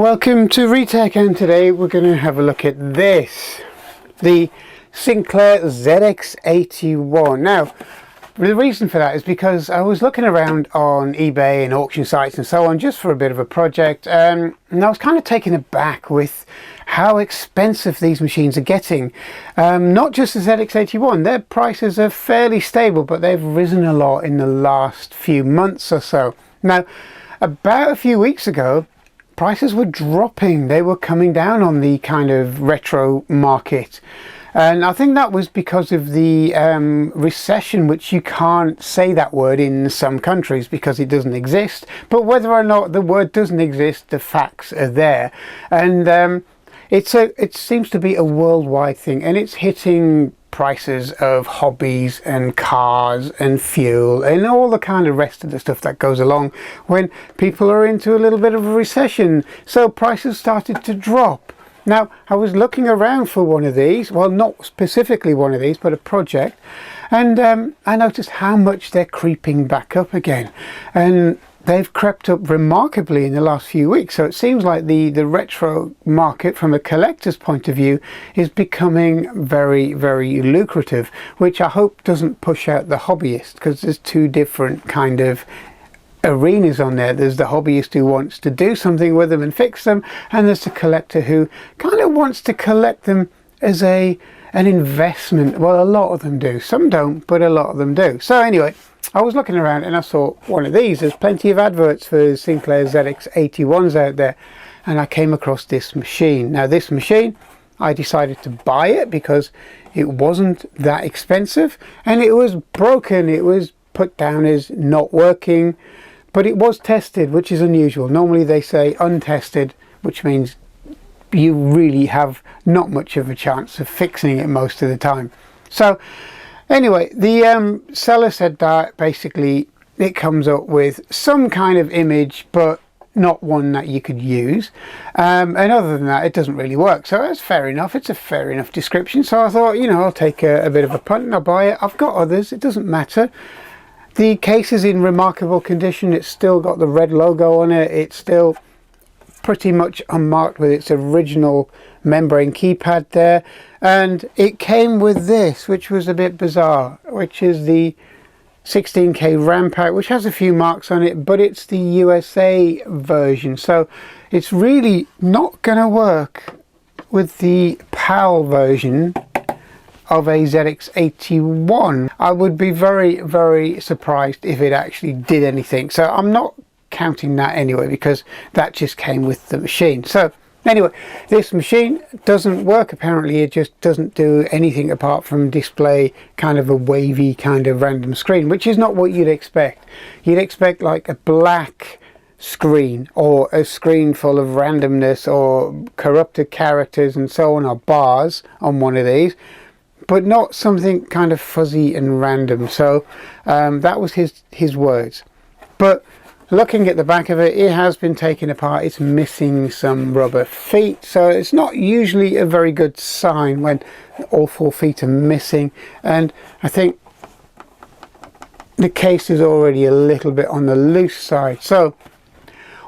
Welcome to Retech, and today we're going to have a look at this, the Sinclair ZX81. Now, the reason for that is because I was looking around on eBay and auction sites and so on just for a bit of a project, and I was kind of taken aback with how expensive these machines are getting. Not just the ZX81, their prices are fairly stable, but they've risen a lot in the last few months or so. Now, about a few weeks ago, prices were dropping. They were coming down on the kind of retro market, and I think that was because of the recession, which you can't say that word in some countries because it doesn't exist. But whether or not the word doesn't exist, the facts are there, and it seems to be a worldwide thing, and it's hitting prices of hobbies and cars and fuel and all the kind of rest of the stuff that goes along when people are into a little bit of a recession. So prices started to drop. Now, I was looking around for one of these, well, not specifically one of these, but a project, and I noticed how much they're creeping back up again, and they've crept up remarkably in the last few weeks. So it seems like the retro market from a collector's point of view is becoming very, very lucrative, which I hope doesn't push out the hobbyist, because there's two different kind of arenas on there. There's the hobbyist who wants to do something with them and fix them, and there's the collector who kind of wants to collect them as an investment. Well, a lot of them do. Some don't, but a lot of them do. So anyway, I was looking around and I saw one of these. There's plenty of adverts for Sinclair ZX81s out there, and I came across this machine. Now, this machine, I decided to buy it because it wasn't that expensive, and it was broken. It was put down as not working, but it was tested, which is unusual. Normally they say untested, which means you really have not much of a chance of fixing it most of the time. So anyway, the seller said that basically it comes up with some kind of image, but not one that you could use, and other than that it doesn't really work. So that's fair enough. It's a fair enough description. So I thought, you know, I'll take a bit of a punt and I'll buy it. I've got others, it doesn't matter. The case is in remarkable condition. It's still got the red logo on it. It's still pretty much unmarked with its original membrane keypad there, and it came with this, which was a bit bizarre, which is the 16K RAM pack, which has a few marks on it, but it's the USA version, so it's really not going to work with the PAL version of a ZX81. I would be very, very surprised if it actually did anything, so I'm not counting that anyway, because that just came with the machine. So anyway, this machine doesn't work. Apparently it just doesn't do anything apart from display kind of a wavy kind of random screen, which is not what you'd expect. You'd expect like a black screen or a screen full of randomness or corrupted characters and so on, or bars on one of these, but not something kind of fuzzy and random. So that was his words. But looking at the back of it, it has been taken apart. It's missing some rubber feet, so it's not usually a very good sign when all 4 feet are missing, and I think the case is already a little bit on the loose side. So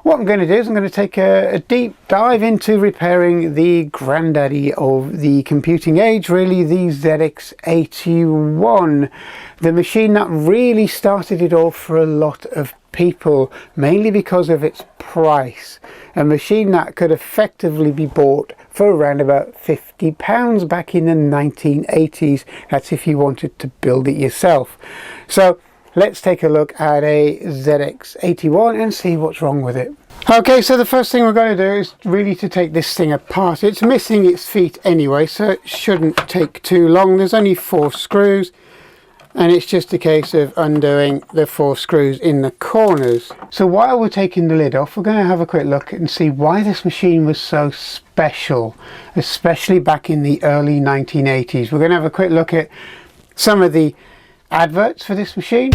what I'm going to do is I'm going to take a deep dive into repairing the granddaddy of the computing age, really, the ZX81, the machine that really started it all for a lot of people, mainly because of its price. A machine that could effectively be bought for around about £50 back in the 1980s. That's if you wanted to build it yourself. So let's take a look at a ZX81 and see what's wrong with it. Okay, so the first thing we're going to do is really to take this thing apart. It's missing its feet anyway, so it shouldn't take too long. There's only 4 screws, and it's just a case of undoing the 4 screws in the corners. So while we're taking the lid off, we're going to have a quick look and see why this machine was so special, especially back in the early 1980s. We're going to have a quick look at some of the adverts for this machine.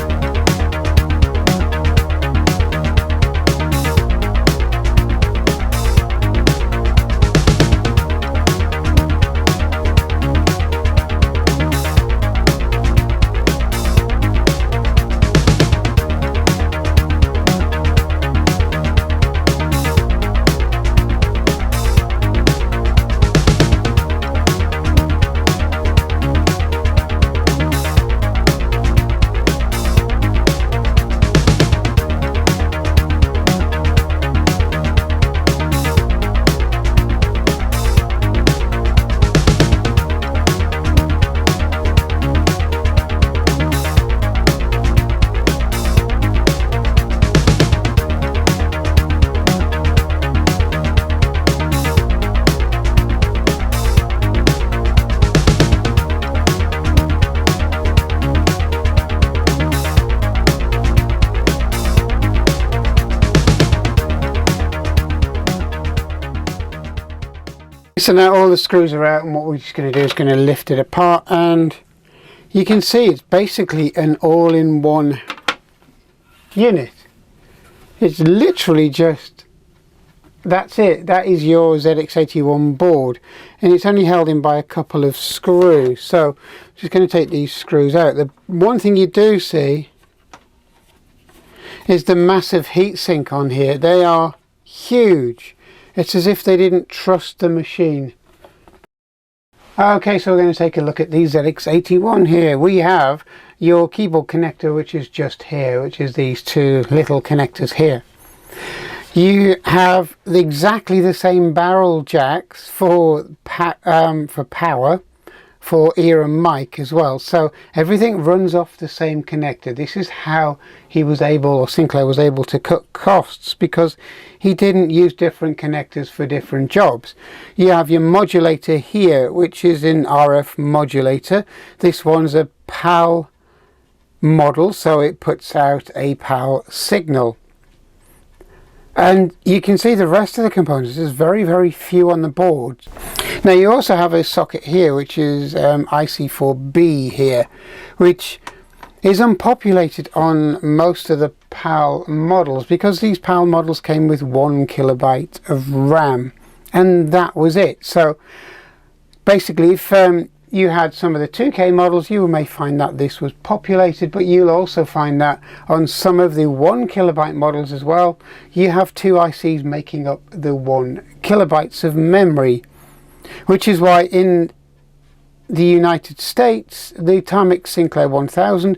So now all the screws are out, and what we're just going to do is going to lift it apart, and you can see it's basically an all-in-one unit. It's literally just, that's it. That is your ZX81 board, and it's only held in by a couple of screws. So I'm just going to take these screws out. The one thing you do see is the massive heatsink on here. They are huge. It's as if they didn't trust the machine. Okay, so we're going to take a look at the ZX81 here. We have your keyboard connector, which is just here, which is these two little connectors here. You have exactly the same barrel jacks for power, for ear and mic as well. So everything runs off the same connector. This is how he was able, or Sinclair was able, to cut costs, because he didn't use different connectors for different jobs. You have your modulator here, which is an RF modulator. This one's a PAL model, so it puts out a PAL signal. And you can see the rest of the components. There's very, very few on the board. Now you also have a socket here, which is IC4B here, which is unpopulated on most of the PAL models, because these PAL models came with 1 kilobyte of RAM, and that was it. So basically, if you had some of the 2K models, you may find that this was populated, but you'll also find that on some of the 1 kilobyte models as well, you have 2 ICs making up the 1 kilobytes of memory, which is why in the United States, the Atomic Sinclair 1000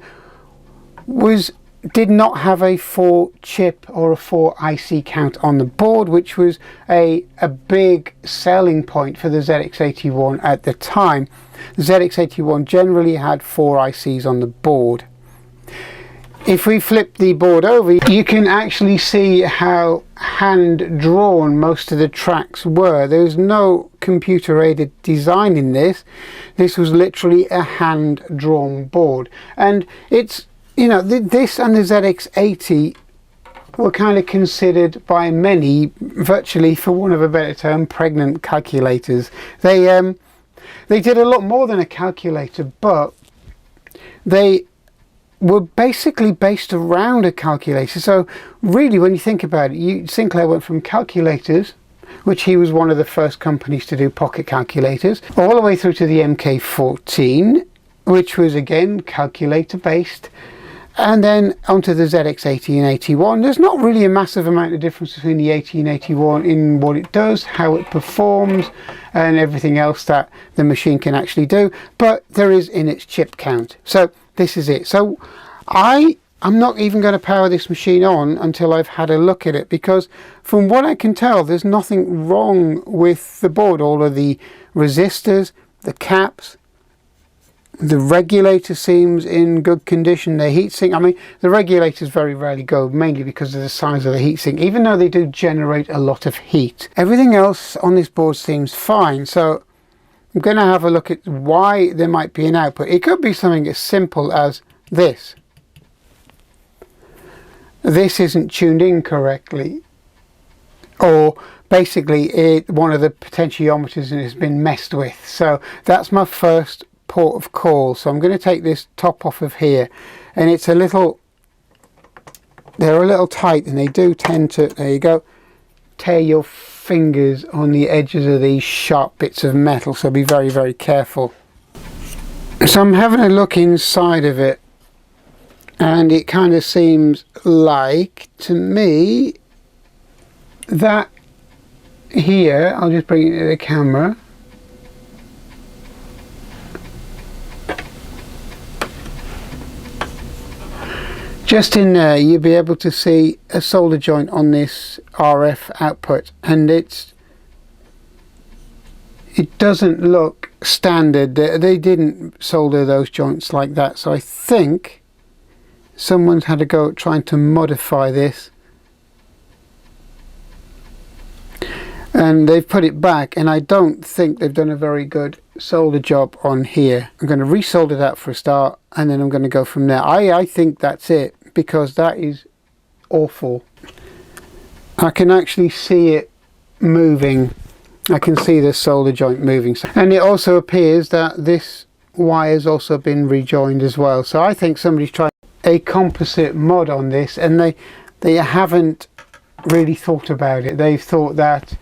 did not have a 4 chip or a 4 IC count on the board, which was a big selling point for the ZX81 at the time. The ZX81 generally had 4 ICs on the board. If we flip the board over, you can actually see how hand-drawn most of the tracks were. There was no computer-aided design in this. This was literally a hand-drawn board. And it's, you know, this and the ZX80 were kind of considered by many, virtually, for want of a better term, pregnant calculators. They did a lot more than a calculator, but they were basically based around a calculator. So really, when you think about it, Sinclair went from calculators, which he was one of the first companies to do pocket calculators, all the way through to the MK14, which was again calculator based, and then onto the ZX80 and 81. There's not really a massive amount of difference between the 80 and 81 in what it does, how it performs, and everything else that the machine can actually do, but there is in its chip count. So this is it. So I'm not even going to power this machine on until I've had a look at it, because from what I can tell, there's nothing wrong with the board. All of the resistors, the caps, the regulator seems in good condition. The heatsink, I mean, the regulators very rarely go, mainly because of the size of the heatsink, even though they do generate a lot of heat. Everything else on this board seems fine, so I'm going to have a look at why there might be an output. It could be something as simple as this. This isn't tuned in correctly, or basically one of the potentiometers has been messed with. So that's my first port of call. So I'm going to take this top off of here, and it's a little, they're a little tight, and they do tend to, there you go, tear your fingers on the edges of these sharp bits of metal, so be very, very careful. So I'm having a look inside of it, and it kind of seems like, to me, that here, I'll just bring it to the camera, just in there you'll be able to see a solder joint on this RF output, and it doesn't look standard. They didn't solder those joints like that, so I think someone's had a go at trying to modify this, and they've put it back, and I don't think they've done a very good solder job on here. I'm going to resolder that for a start, and then I'm going to go from there. I think that's it, because that is awful. I can actually see it moving I can see the solder joint moving, and it also appears that this wire has also been rejoined as well. So I think somebody's tried a composite mod on this, and they haven't really thought about it. They've thought that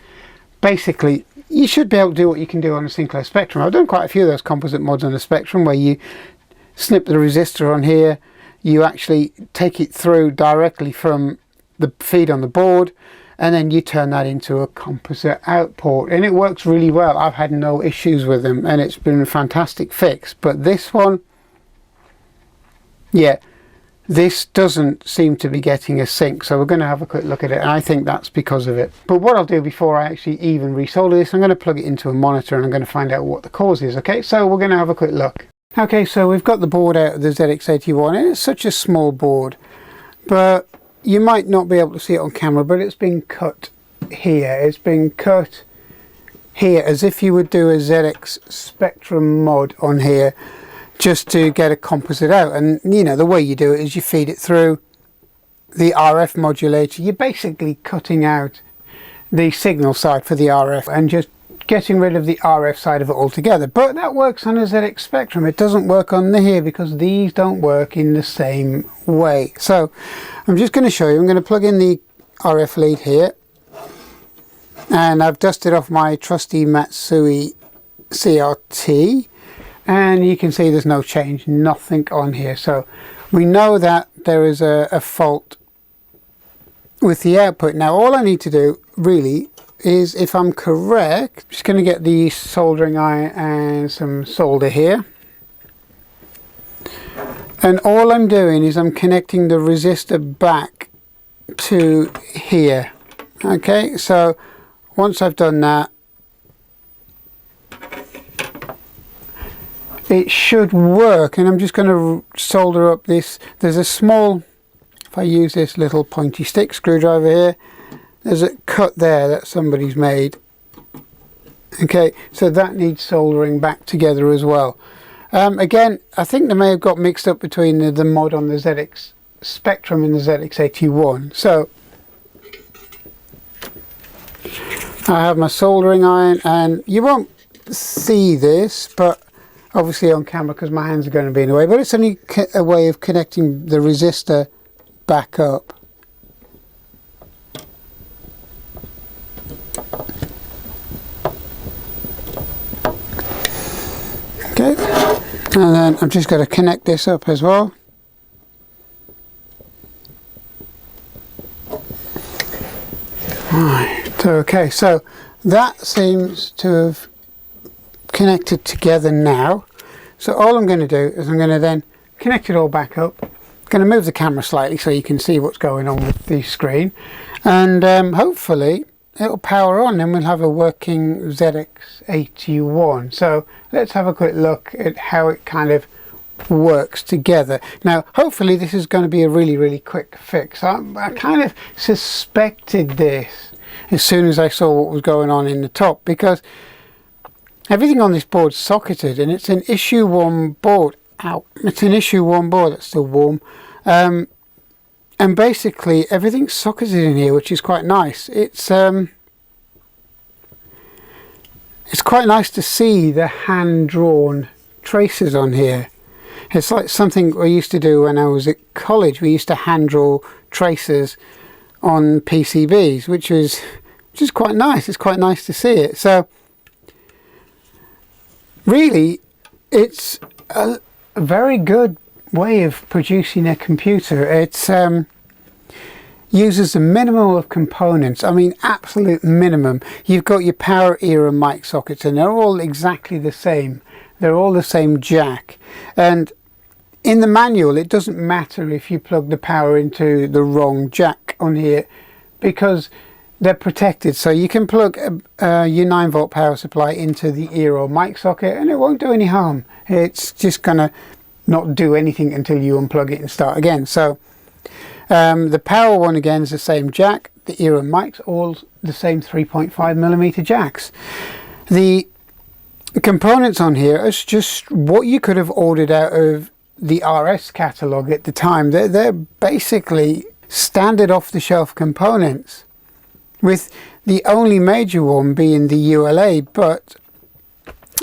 basically you should be able to do what you can do on a Sinclair Spectrum. I've done quite a few of those composite mods on the Spectrum where you snip the resistor on here, you actually take it through directly from the feed on the board, and then you turn that into a composite out port, and it works really well. I've had no issues with them, and it's been a fantastic fix. But this one, yeah, this doesn't seem to be getting a sync, so we're going to have a quick look at it, and I think that's because of it. But what I'll do before I actually even resolder this, I'm going to plug it into a monitor and I'm going to find out what the cause is. Okay, so we're going to have a quick look. Okay, so we've got the board out of the ZX81, and it's such a small board, but you might not be able to see it on camera, but it's been cut here. It's been cut here as if you would do a ZX Spectrum mod on here just to get a composite out. And you know, the way you do it is you feed it through the RF modulator. You're basically cutting out the signal side for the RF and just getting rid of the RF side of it altogether. But that works on a ZX Spectrum. It doesn't work on the here because these don't work in the same way. So I'm just going to show you. I'm going to plug in the RF lead here, and I've dusted off my trusty Matsui CRT, and you can see there's no change, nothing on here. So we know that there is a fault with the output. Now all I need to do really is, if I'm correct, just going to get the soldering iron and some solder here, and all I'm doing is I'm connecting the resistor back to here. Okay, so once I've done that, it should work, and I'm just going to solder up this. There's a small, if I use this little pointy stick screwdriver here, there's a cut there that somebody's made. Okay, so that needs soldering back together as well. Again, I think they may have got mixed up between the mod on the ZX Spectrum and the ZX81. So I have my soldering iron, and you won't see this, but obviously on camera because my hands are going to be in the way, but it's only a way of connecting the resistor back up. Okay, and then I'm just going to connect this up as well. Right, okay, so that seems to have connected together now. So all I'm going to do is I'm going to then connect it all back up. I'm going to move the camera slightly so you can see what's going on with the screen, and hopefully it'll power on and we'll have a working ZX81. So let's have a quick look at how it kind of works together. Now hopefully this is going to be a really quick fix. I kind of suspected this as soon as I saw what was going on in the top, because everything on this board's socketed, and it's an issue 1 board. Ow, it's an issue 1 board that's still warm. And basically everything's socketed in here, which is quite nice. It's quite nice to see the hand-drawn traces on here. It's like something we used to do when I was at college. We used to hand draw traces on PCBs, which is quite nice. It's quite nice to see it. So really, it's a very good way of producing a computer. It's uses a minimum of components. I mean, absolute minimum. You've got your power era mic sockets, and they're all exactly the same. They're all the same jack. And in the manual, it doesn't matter if you plug the power into the wrong jack on here, because they're protected. So you can plug your 9-volt power supply into the ear or mic socket and it won't do any harm. It's just gonna not do anything until you unplug it and start again. So the power one again is the same jack. The ear and mics all the same 3.5mm jacks. The components on here is just what you could have ordered out of the RS catalogue at the time. They're basically standard off-the-shelf components. with the only major one being the ULA,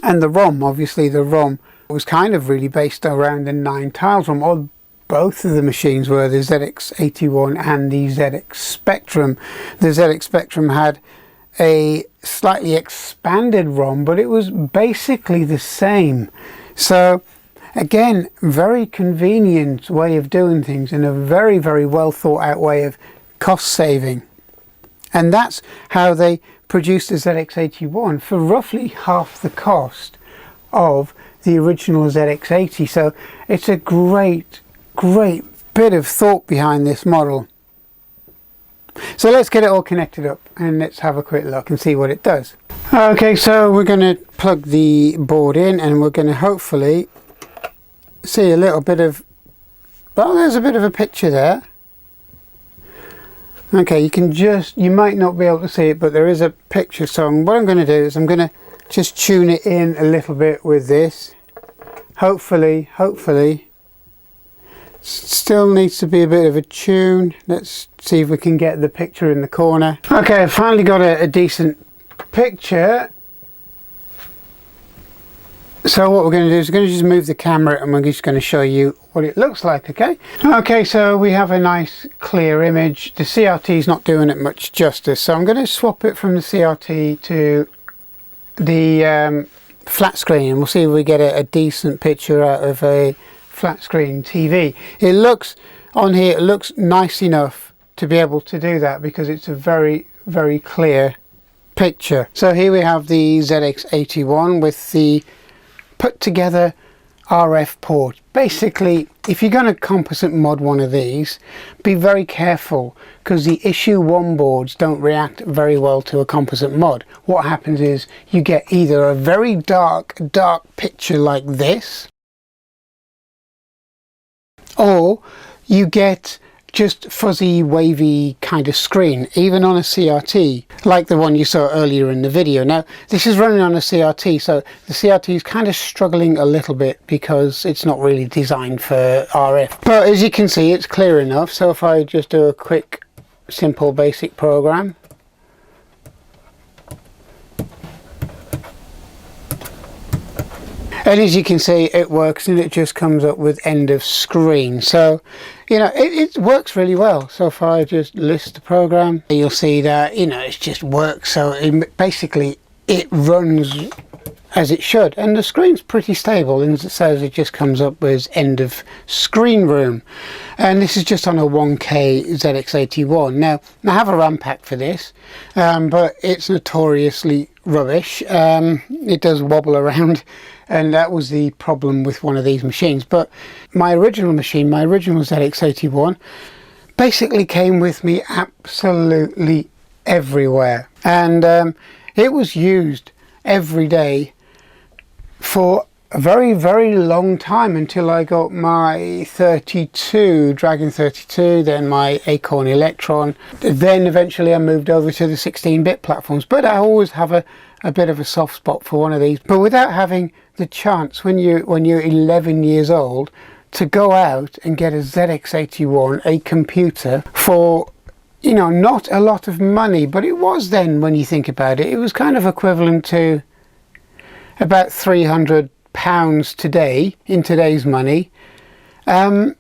and the ROM. Obviously the ROM was kind of really based around the 9 tiles ROM, or both of the machines were, the ZX81 and the ZX Spectrum. The ZX Spectrum had a slightly expanded ROM, but it was basically the same. So again, very convenient way of doing things, and a very, very well thought out way of cost saving. And that's how they produced the ZX81 for roughly half the cost of the original ZX80. So it's a great bit of thought behind this model. So let's get it all connected up and let's have a quick look and see what it does. Okay, so we're going to plug the board in, and we're going to hopefully see a little bit of, well, there's a bit of a picture there. Okay, you might not be able to see it, but there is a picture. So what I'm going to do is I'm going to just tune it in a little bit with this. Hopefully, still needs to be a bit of a tune. Let's see if we can get the picture in the corner. Okay, I've finally got a decent picture. So what we're going to do is we're going to just move the camera, and we're just going to show you what it looks like. Okay, so we have a nice clear image. The CRT is not doing it much justice, so I'm going to swap it from the CRT to the flat screen, and we'll see if we get a decent picture out of a flat screen TV. It looks on here, it looks nice enough to be able to do that because it's a very, very clear picture. So here we have the ZX81 with the put together RF port. Basically, if you're going to composite mod one of these, be very careful, because the issue 1 boards don't react very well to a composite mod. What happens is you get either a very dark picture like this, or you get just fuzzy, wavy kind of screen, even on a CRT, like the one you saw earlier in the video. Now, this is running on a CRT, so the CRT is kind of struggling a little bit because it's not really designed for RF. But as you can see, it's clear enough. So if I just do a quick, simple, basic program. And as you can see, it works, and it just comes up with end of screen. So, you know, it works really well. So if I just list the program, you'll see that, you know, it just works. So basically it runs as it should, and the screen's pretty stable, and as it says, it just comes up with end of screen room. And this is just on a 1K ZX81. Now I have a RAM pack for this, but it's notoriously rubbish. It does wobble around, and that was the problem with one of these machines. But my original machine, my original ZX81, basically came with me absolutely everywhere, and it was used every day for a very, very long time, until I got my 32, Dragon 32, then my Acorn Electron. Then eventually I moved over to the 16-bit platforms, but I always have a bit of a soft spot for one of these. But without having the chance, when you're 11 years old, to go out and get a ZX81, a computer, for, you know, not a lot of money, but it was then, when you think about it, it was kind of equivalent to about £300 today, in today's money. I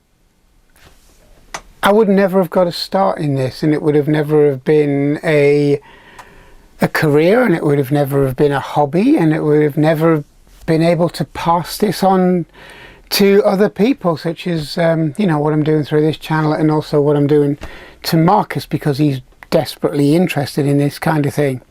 would never have got a start in this, and it would have never have been a career, and it would have never have been a hobby, and it would have never been able to pass this on to other people, such as you know, what I'm doing through this channel, and also what I'm doing to Marcus, because he's desperately interested in this kind of thing.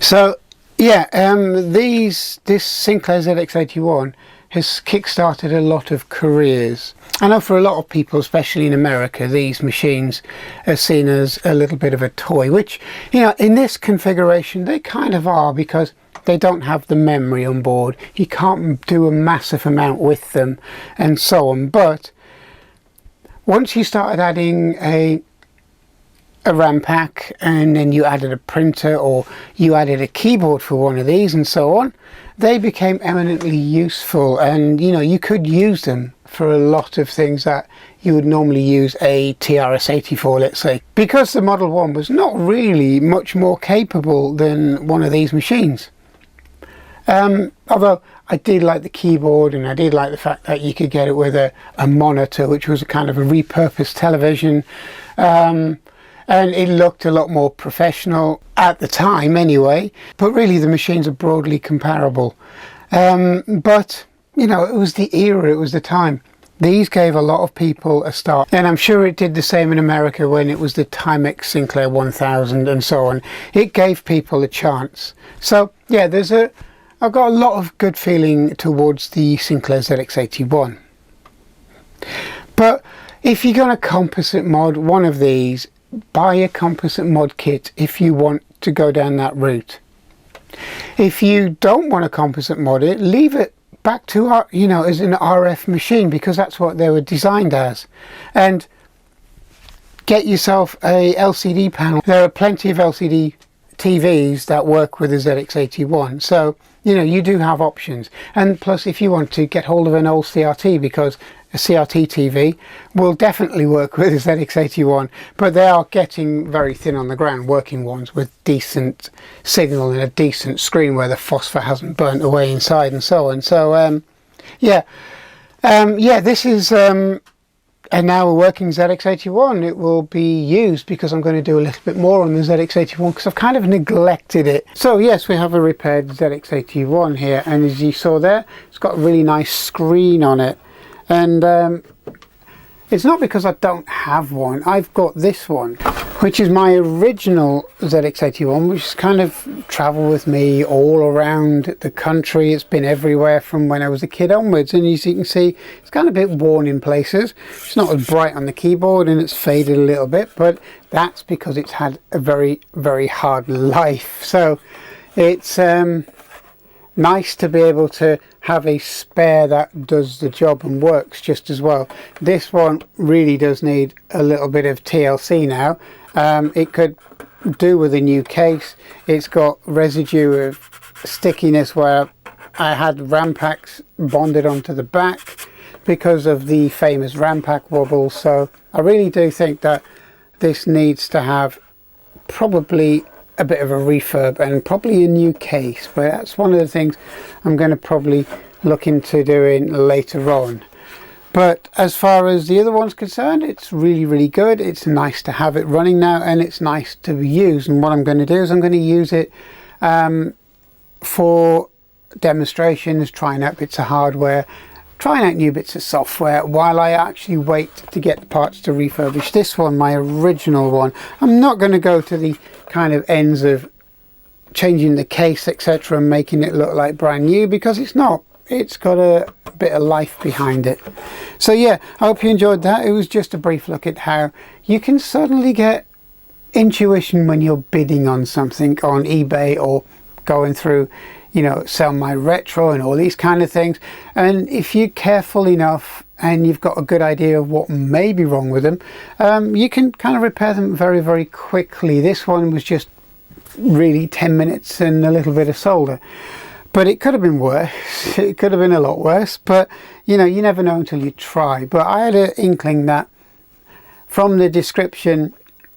So yeah, this Sinclair ZX81 has kick-started a lot of careers. I know for a lot of people, especially in America, these machines are seen as a little bit of a toy, which, you know, in this configuration they kind of are, because they don't have the memory on board. You can't do a massive amount with them and so on. But once you started adding a RAM pack, and then you added a printer, or you added a keyboard for one of these and so on, they became eminently useful, and you know, you could use them for a lot of things that you would normally use a TRS-84, let's say, because the Model 1 was not really much more capable than one of these machines. Although I did like the keyboard, and I did like the fact that you could get it with a monitor, which was a kind of a repurposed television, and it looked a lot more professional at the time anyway, but really the machines are broadly comparable. But you know, it was the era, it was the time. These gave a lot of people a start, and I'm sure it did the same in America when it was the Timex Sinclair 1000 and so on. It gave people a chance. So yeah, I've got a lot of good feeling towards the Sinclair ZX81. But if you're going to composite mod one of these, buy a composite mod kit if you want to go down that route. If you don't want to composite mod it, leave it back to, you know, as an RF machine, because that's what they were designed as. And get yourself a LCD panel. There are plenty of LCD TVs that work with the ZX81, so you know, you do have options. And plus, if you want to get hold of an old CRT, because a CRT TV will definitely work with the ZX81, but they are getting very thin on the ground, working ones with decent signal and a decent screen where the phosphor hasn't burnt away inside and so on. So yeah, this is and now a working ZX81. It will be used because I'm going to do a little bit more on the ZX81 because I've kind of neglected it. So yes, we have a repaired ZX81 here, and as you saw there, it's got a really nice screen on it. And it's not because I don't have one. I've got this one, which is my original ZX81, which has kind of travelled with me all around the country. It's been everywhere from when I was a kid onwards, and as you can see, it's kind of a bit worn in places. It's not as bright on the keyboard, and it's faded a little bit, but that's because it's had a very, very hard life. So it's nice to be able to have a spare that does the job and works just as well. This one really does need a little bit of TLC now. It could do with a new case. It's got residue of stickiness where I had RAM packs bonded onto the back because of the famous RAM pack wobble. So I really do think that this needs to have probably a bit of a refurb and probably a new case, but that's one of the things I'm going to probably look into doing later on. But as far as the other one's concerned, it's really, really good. It's nice to have it running now, and it's nice to use. And what I'm going to do is I'm going to use it for demonstrations, trying out bits of hardware, trying out new bits of software while I actually wait to get the parts to refurbish this one, my original one. I'm not going to go to the kind of ends of changing the case, etc., and making it look like brand new, because it's not. It's got a bit of life behind it. So yeah, I hope you enjoyed that. It was just a brief look at how you can suddenly get intuition when you're bidding on something on eBay or going through, you know, Sell My Retro and all these kind of things. And if you're careful enough and you've got a good idea of what may be wrong with them, you can kind of repair them very, very quickly. This one was just really 10 minutes and a little bit of solder. But it could have been worse. It could have been a lot worse. But, you know, you never know until you try. But I had an inkling that from the description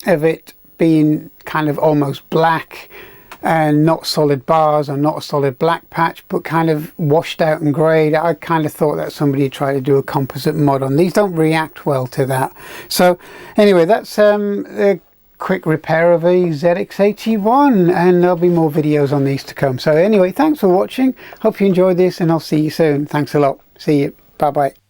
of it being kind of almost black and not solid bars or not a solid black patch, but kind of washed out and greyed, I kind of thought that somebody tried to do a composite mod on these. Don't react well to that. So anyway, that's a quick repair of a ZX81, and there'll be more videos on these to come. So anyway, thanks for watching. Hope you enjoyed this, and I'll see you soon. Thanks a lot. See you. Bye bye.